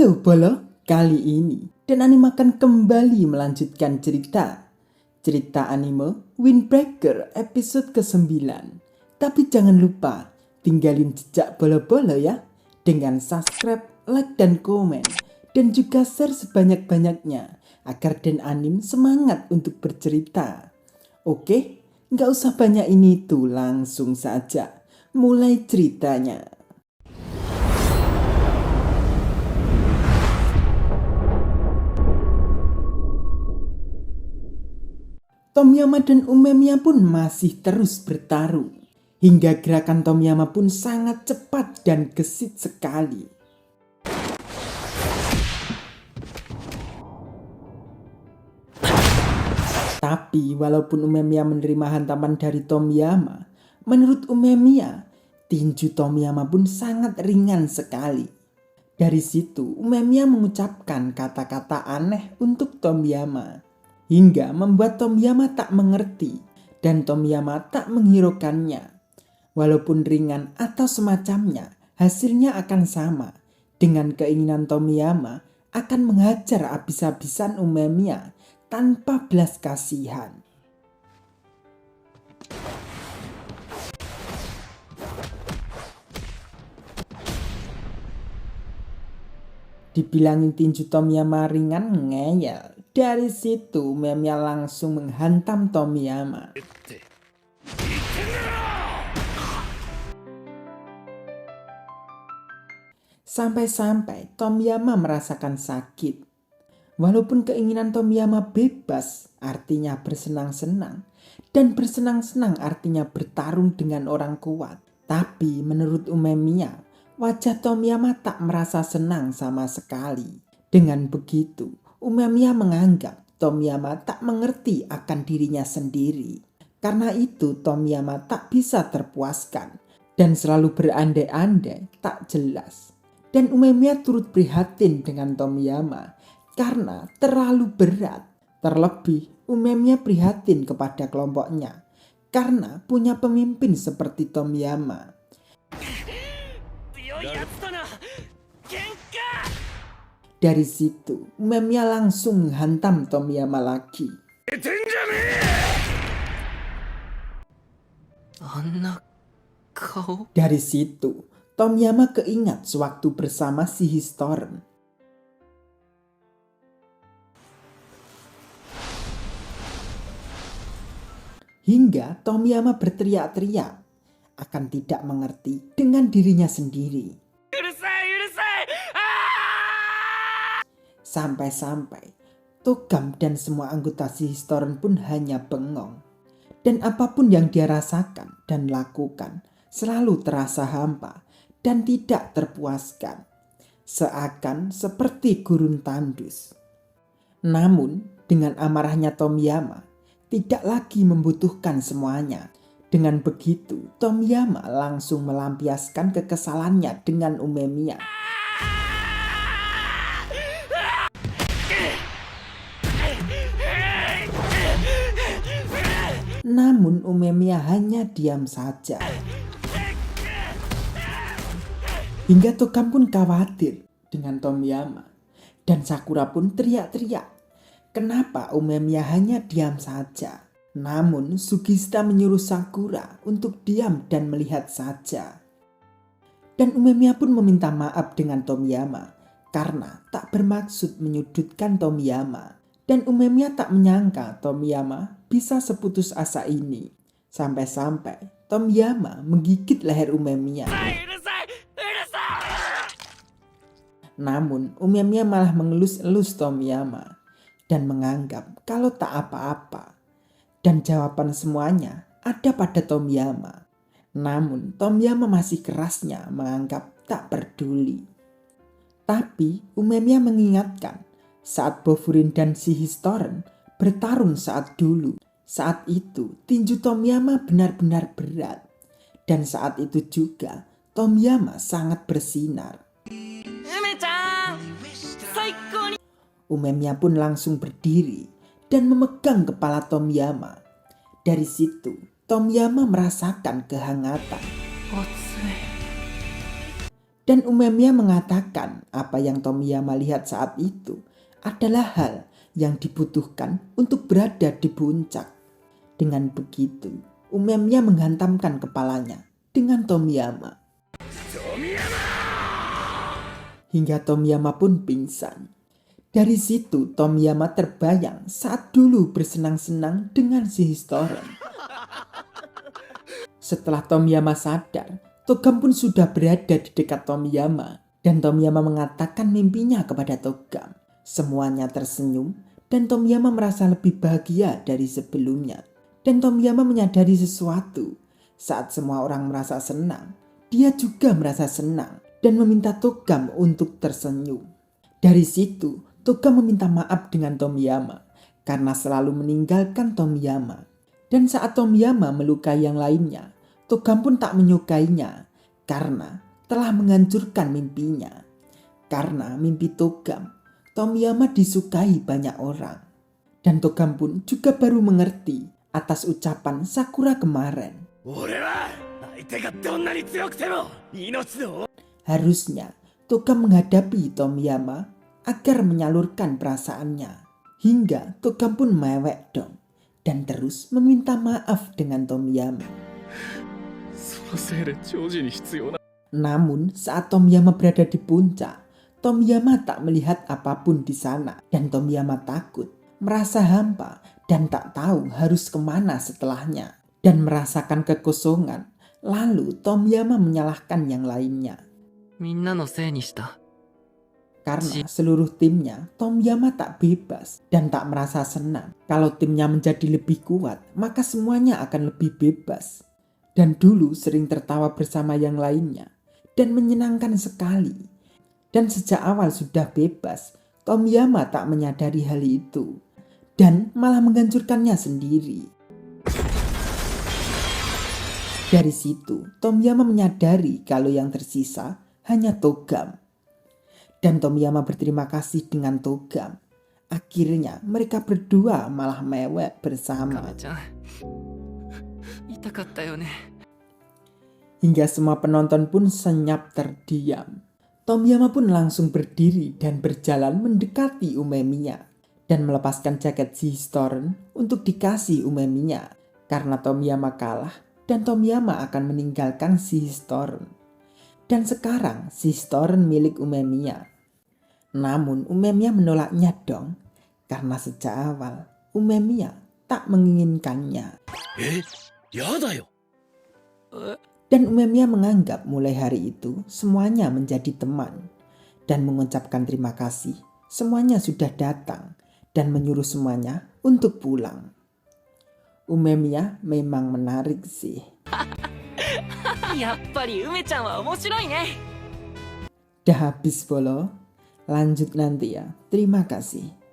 Halo Bolo, kali ini Dan Anime akan kembali melanjutkan cerita anime Windbreaker episode ke-9. Tapi jangan lupa tinggalin jejak Bolo-Bolo ya, dengan subscribe, like dan komen, dan juga share sebanyak-banyaknya agar Dan Anime semangat untuk bercerita. Oke, nggak usah banyak ini tuh, langsung saja mulai ceritanya. Tomiyama dan Umemiya pun masih terus bertarung. Hingga gerakan Tomiyama pun sangat cepat dan gesit sekali. Tapi walaupun Umemiya menerima hantaman dari Tomiyama, menurut Umemiya, tinju Tomiyama pun sangat ringan sekali. Dari situ Umemiya mengucapkan kata-kata aneh untuk Tomiyama, hingga membuat Tomiyama tak mengerti dan Tomiyama tak menghiraukannya. Walaupun ringan atau semacamnya, hasilnya akan sama dengan keinginan Tomiyama akan menghajar habis-habisan Umemiya tanpa belas kasihan. Dibilangin tinju Tomiyama ringan, ngeyel. Dari situ Umemiya langsung menghantam Tomiyama. Sampai-sampai Tomiyama merasakan sakit. Walaupun keinginan Tomiyama bebas, artinya bersenang-senang, dan bersenang-senang artinya bertarung dengan orang kuat. Tapi menurut Umemiya, wajah Tomiyama tak merasa senang sama sekali. Dengan begitu, Umemiya menganggap Tomiyama tak mengerti akan dirinya sendiri. Karena itu Tomiyama tak bisa terpuaskan dan selalu berandai-andai tak jelas. Dan Umemiya turut prihatin dengan Tomiyama karena terlalu berat. Terlebih Umemiya prihatin kepada kelompoknya karena punya pemimpin seperti Tomiyama. Dari situ Umemiya langsung menghantam Tomiyama lagi. Dari situ Tomiyama keingat sewaktu bersama si Historen. Hingga Tomiyama berteriak-teriak akan tidak mengerti dengan dirinya sendiri. Sampai-sampai Togam dan semua anggota si Historen pun hanya bengong. Dan apapun yang dia rasakan dan lakukan selalu terasa hampa dan tidak terpuaskan. Seakan seperti gurun tandus. Namun dengan amarahnya Tomiyama tidak lagi membutuhkan semuanya. Dengan begitu Tomiyama langsung melampiaskan kekesalannya dengan Umemiya. Namun Umemiya hanya diam saja. Hingga Togam pun khawatir dengan Tomiyama. Dan Sakura pun teriak-teriak. Kenapa Umemiya hanya diam saja? Namun Sugista menyuruh Sakura untuk diam dan melihat saja. Dan Umemiya pun meminta maaf dengan Tomiyama karena tak bermaksud menyudutkan Tomiyama. Dan Umemiya tak menyangka Tomiyama bisa seputus asa ini. Sampai-sampai Tomiyama menggigit leher Umemiya. Namun Umemiya malah mengelus-elus Tomiyama dan menganggap kalau tak apa-apa. Dan jawaban semuanya ada pada Tomiyama. Namun Tomiyama masih kerasnya menganggap tak peduli. Tapi Umemiya mengingatkan saat Bofurin dan si Historen bertarung saat dulu. Saat itu tinju Tomiyama benar-benar berat. Dan saat itu juga Tomiyama sangat bersinar. Umemiya pun langsung berdiri dan memegang kepala Tomiyama. Dari situ Tomiyama merasakan kehangatan. Dan Umemiya mengatakan apa yang Tomiyama lihat saat itu adalah hal yang dibutuhkan untuk berada di puncak. Dengan begitu, Umemiya menghantamkan kepalanya dengan Tomiyama. Hingga Tomiyama pun pingsan. Dari situ Tomiyama terbayang saat dulu bersenang-senang dengan si Historen. Setelah Tomiyama sadar, Togam pun sudah berada di dekat Tomiyama. Dan Tomiyama mengatakan mimpinya kepada Togam. Semuanya tersenyum dan Tomiyama merasa lebih bahagia dari sebelumnya. Dan Tomiyama menyadari sesuatu. Saat semua orang merasa senang, dia juga merasa senang dan meminta Togam untuk tersenyum. Dari situ, Togam meminta maaf dengan Tomiyama karena selalu meninggalkan Tomiyama. Dan saat Tomiyama melukai yang lainnya, Togam pun tak menyukainya karena telah menghancurkan mimpinya. Karena mimpi Togam, Tomiyama disukai banyak orang. Dan Togam pun juga baru mengerti atas ucapan Sakura kemarin. Harusnya Togam menghadapi Tomiyama agar menyalurkan perasaannya. Hingga Togam pun mewek dong dan terus meminta maaf dengan Tomiyama. Namun saat Tomiyama berada di puncak, Tomiyama tak melihat apapun di sana dan Tomiyama takut, merasa hampa dan tak tahu harus kemana setelahnya dan merasakan kekosongan. Lalu Tomiyama menyalahkan yang lainnya. Karena seluruh timnya, Tomiyama tak bebas dan tak merasa senang. Kalau timnya menjadi lebih kuat, maka semuanya akan lebih bebas. Dan dulu sering tertawa bersama yang lainnya dan menyenangkan sekali. Dan sejak awal sudah bebas, Tomiyama tak menyadari hal itu dan malah menghancurkannya sendiri. Dari situ, Tomiyama menyadari kalau yang tersisa hanya Togam. Dan Tomiyama berterima kasih dengan Togam. Akhirnya mereka berdua malah mewek bersama. Hingga semua penonton pun senyap terdiam. Tomiyama pun langsung berdiri dan berjalan mendekati Umemiya dan melepaskan jaket si Historen untuk dikasih Umemiya. Karena Tomiyama kalah dan Tomiyama akan meninggalkan si Historen. Dan sekarang si Historen milik Umemiya. Namun Umemiya menolaknya dong, karena sejak awal Umemiya tak menginginkannya. Dan Umemiya menganggap mulai hari itu semuanya menjadi teman dan mengucapkan terima kasih. Semuanya sudah datang dan menyuruh semuanya untuk pulang. Umemiya memang menarik sih. Dah habis bolo, lanjut nanti ya. Terima kasih.